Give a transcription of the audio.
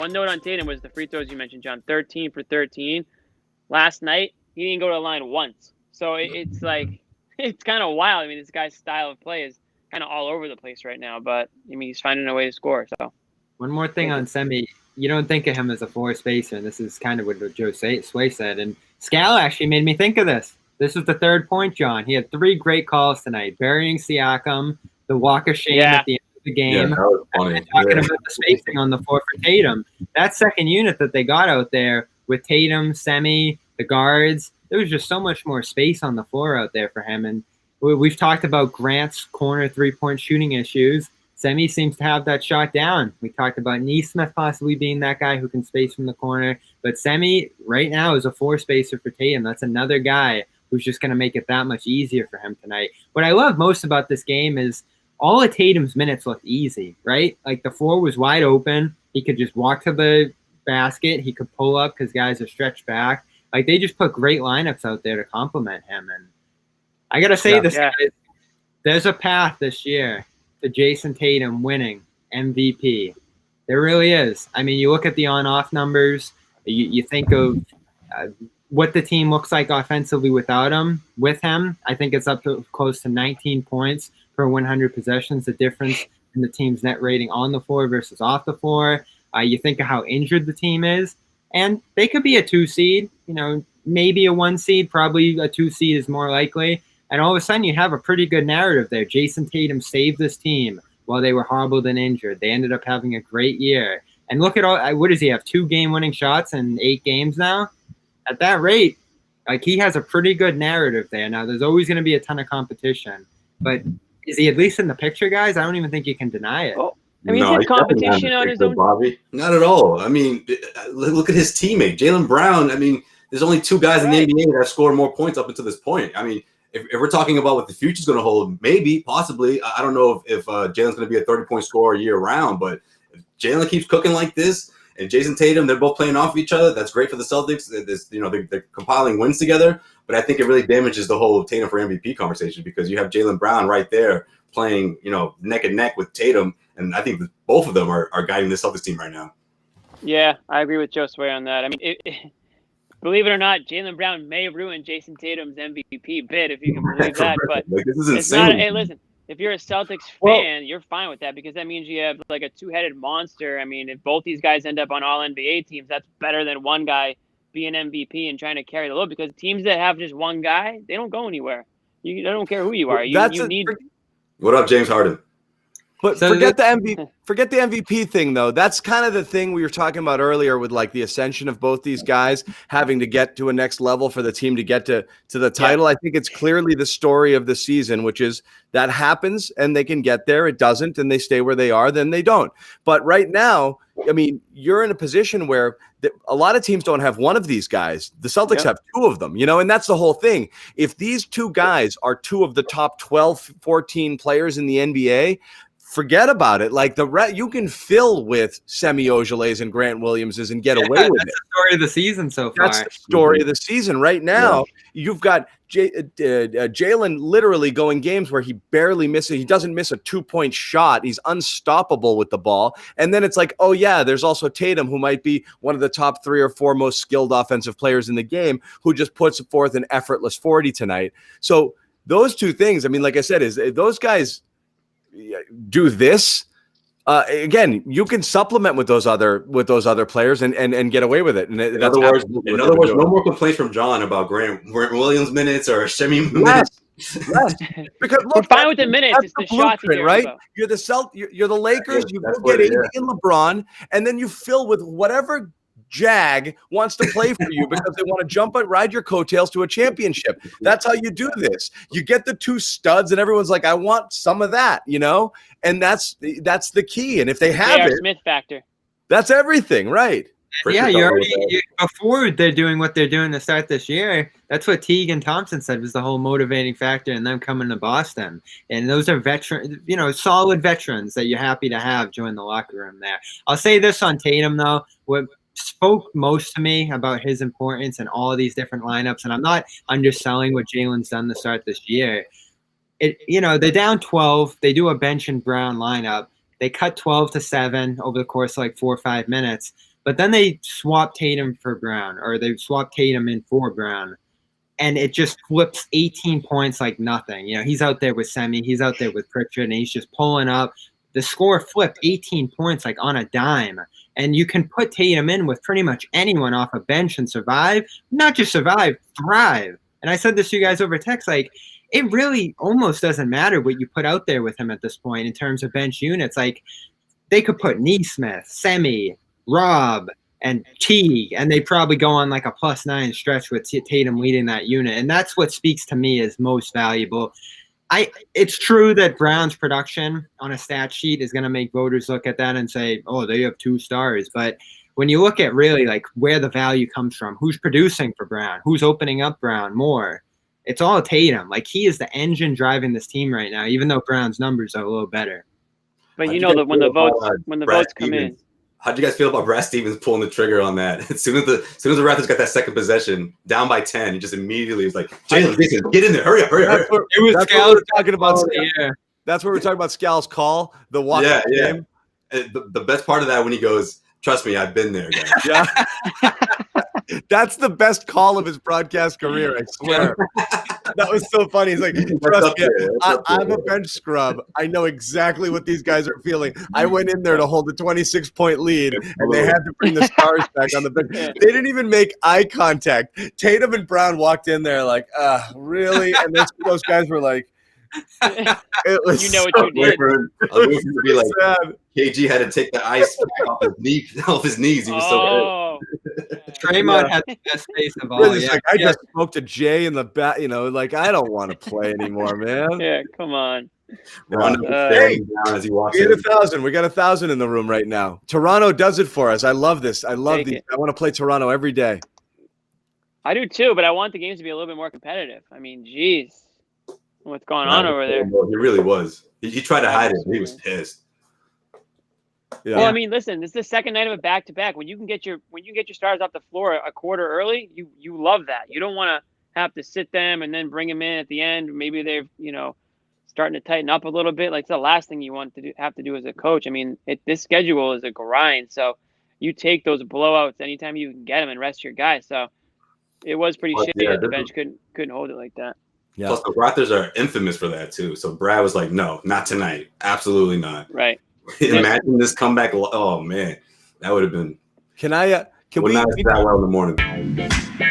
one note on Tatum was the free throws you mentioned, John. 13 for 13. Last night, he didn't go to the line once. So it's like, it's kind of wild. I mean, this guy's style of play is kind of all over the place right now. But, I mean, he's finding a way to score. So one more thing on Semi. You don't think of him as a floor spacer, and this is kind of what Joe Sway said. And Scal actually made me think of this. This was the third point, John. He had 3 great calls tonight, burying Siakam, the walk of shame at the end of the game, that was funny. and talking about the spacing on the floor for Tatum. That second unit that they got out there with Tatum, Semi, the guards, there was just so much more space on the floor out there for him. And we've talked about Grant's corner three-point shooting issues. Semi seems to have that shot down. We talked about Neesmith possibly being that guy who can space from the corner. But Semi right now is a floor spacer for Tatum. That's another guy who's just going to make it that much easier for him tonight. What I love most about this game is all of Tatum's minutes look easy, right? Like the floor was wide open. He could just walk to the basket. He could pull up because guys are stretched back. Like they just put great lineups out there to complement him. And I got to say guys, there's a path this year to Jayson Tatum winning MVP. There really is. I mean, you look at the on-off numbers, you think of what the team looks like offensively without him. With him, I think it's up to close to 19 points per 100 possessions, the difference in the team's net rating on the floor versus off the floor. You think of how injured the team is, and they could be a 2 seed, maybe a 1 seed, probably a 2 seed is more likely. And all of a sudden, you have a pretty good narrative there. Jayson Tatum saved this team while they were hobbled and injured. They ended up having a great year. And look at what does he have? 2 game-winning shots in 8 games now? At that rate, like he has a pretty good narrative there. Now, there's always going to be a ton of competition. But is he at least in the picture, guys? I don't even think you can deny it. Oh, I mean, he's in competition on his own. Bobby. Not at all. I mean, look at his teammate, Jaylen Brown. I mean, there's only 2 guys in the NBA that have scored more points up until this point. I mean, if we're talking about what the future's going to hold, maybe, possibly. I don't know if Jaylen's going to be a 30-point scorer year-round, but if Jaylen keeps cooking like this, and Jayson Tatum, they're both playing off of each other, that's great for the Celtics. They're compiling wins together, but I think it really damages the whole Tatum for MVP conversation because you have Jaylen Brown right there playing, neck and neck with Tatum, and I think both of them are guiding the Celtics team right now. Yeah, I agree with Joe Sway on that. I mean, believe it or not, Jaylen Brown may ruin Jayson Tatum's MVP bid, if you can believe that. But this is insane. It's not. Hey, listen, if you're a Celtics fan, you're fine with that because that means you have like a 2-headed monster. I mean, if both these guys end up on all NBA teams, that's better than one guy being MVP and trying to carry the load because teams that have just one guy, they don't go anywhere. They don't care who you are. You need. What up, James Harden? But forget the MVP thing, though. That's kind of the thing we were talking about earlier with like the ascension of both these guys having to get to a next level for the team to get to the title. Yeah. I think it's clearly the story of the season, which is that happens and they can get there. It doesn't, and they stay where they are, then they don't. But right now, I mean, you're in a position where a lot of teams don't have one of these guys. The Celtics have 2 of them, and that's the whole thing. If these 2 guys are 2 of the top 12, 14 players in the NBA, forget about it. Like you can fill with Semi Ojeleyes and Grant Williamses and get away with it. That's the story of the season so far. That's the story of the season. Right now, you've got Jaylen literally going games where he barely misses. He doesn't miss a 2-point shot. He's unstoppable with the ball. And then it's like, oh, yeah, there's also Tatum, who might be one of the top 3 or 4 most skilled offensive players in the game, who just puts forth an effortless 40 tonight. So those 2 things, I mean, like I said, is those guys – do this again, you can supplement with those other players and get away with it. And in other words, no more complaints from John about Grant Williams minutes or Semi minutes. Yes. Because we're fine with the minutes. It's the shots, right? You're the Lakers. You go get AD and LeBron, and then you fill with whatever jag wants to play for you because they want to jump and ride your coattails to a championship. That's how you do this. You get the 2 studs and everyone's like, I want some of that, and that's the key. And if they have it, Smith factor, that's everything, right? Yeah, before they're doing what they're doing to start this year, that's what Teague and Thompson said was the whole motivating factor in them coming to Boston. And those are veteran, solid veterans that you're happy to have join the locker room there. I'll say this on Tatum, though. What spoke most to me about his importance in all of these different lineups, and I'm not underselling what Jaylen's done to start this year. They're down 12. They do a bench and Brown lineup. They cut 12 to 7 over the course of like 4 or 5 minutes. But then they swap Tatum for Brown, or they swap Tatum in for Brown. And it just flips 18 points like nothing. You know, he's out there with Semi, he's out there with Pritchard, and he's just pulling up. The score flipped 18 points like on a dime. And you can put Tatum in with pretty much anyone off a bench and survive. Not just survive, thrive. And I said this to you guys over text, like, it really almost doesn't matter what you put out there with him at this point in terms of bench units. Like, they could put Neesmith, Semi, Rob, and Teague, and they probably go on like a +9 stretch with Tatum leading that unit. And that's what speaks to me as most valuable. It's true that Brown's production on a stat sheet is going to make voters look at that and say, oh, they have 2 stars. But when you look at really like where the value comes from, who's producing for Brown, who's opening up Brown more, it's all Tatum. Like, he is the engine driving this team right now, even though Brown's numbers are a little better. But you know that when the votes come in. How'd you guys feel about Brad Stevens pulling the trigger on that? As soon as the Raptors got that second possession, down by 10, he just immediately was like, Jayson, get in there, hurry up. That's what we're talking about. That's where we're talking about Scal's call, the walk-up game. The best part of that when he goes, trust me, I've been there, guys. Yeah. That's the best call of his broadcast career, I swear. That was so funny. He's like, trust me, I'm a bench scrub. I know exactly what these guys are feeling. I went in there to hold a 26-point lead, and they had to bring the stars back on the bench. They didn't even make eye contact. Tatum and Brown walked in there like, really? And those guys were like, it was you know what you did. To be like, sad. KG had to take the ice off his knees. He was so good. Draymond had the best face of all. Like, I just smoked a J in the back. You know, like, I don't want to play anymore, man. Yeah, come on. Hey, down as he walks in. 1,000. We got 1,000 in the room right now. Toronto does it for us. I love this. I love these. I want to play Toronto every day. I do too, but I want the games to be a little bit more competitive. I mean, geez. What's going on over there? He really was. He tried to hide it. He was pissed. Yeah. Well, I mean, listen, this is the second night of a back-to-back. When you can get your stars off the floor a quarter early, you love that. You don't want to have to sit them and then bring them in at the end. Maybe they're starting to tighten up a little bit. Like, it's the last thing you want to have to do as a coach. I mean, this schedule is a grind, so you take those blowouts anytime you can get them and rest your guys. So it was pretty shitty that the bench couldn't hold it like that. Yeah. Plus, the Raptors are infamous for that too. So Brad was like, "No, not tonight. Absolutely not." Right. Imagine this comeback. Oh man, that would have been. Can we? Not that well in the morning.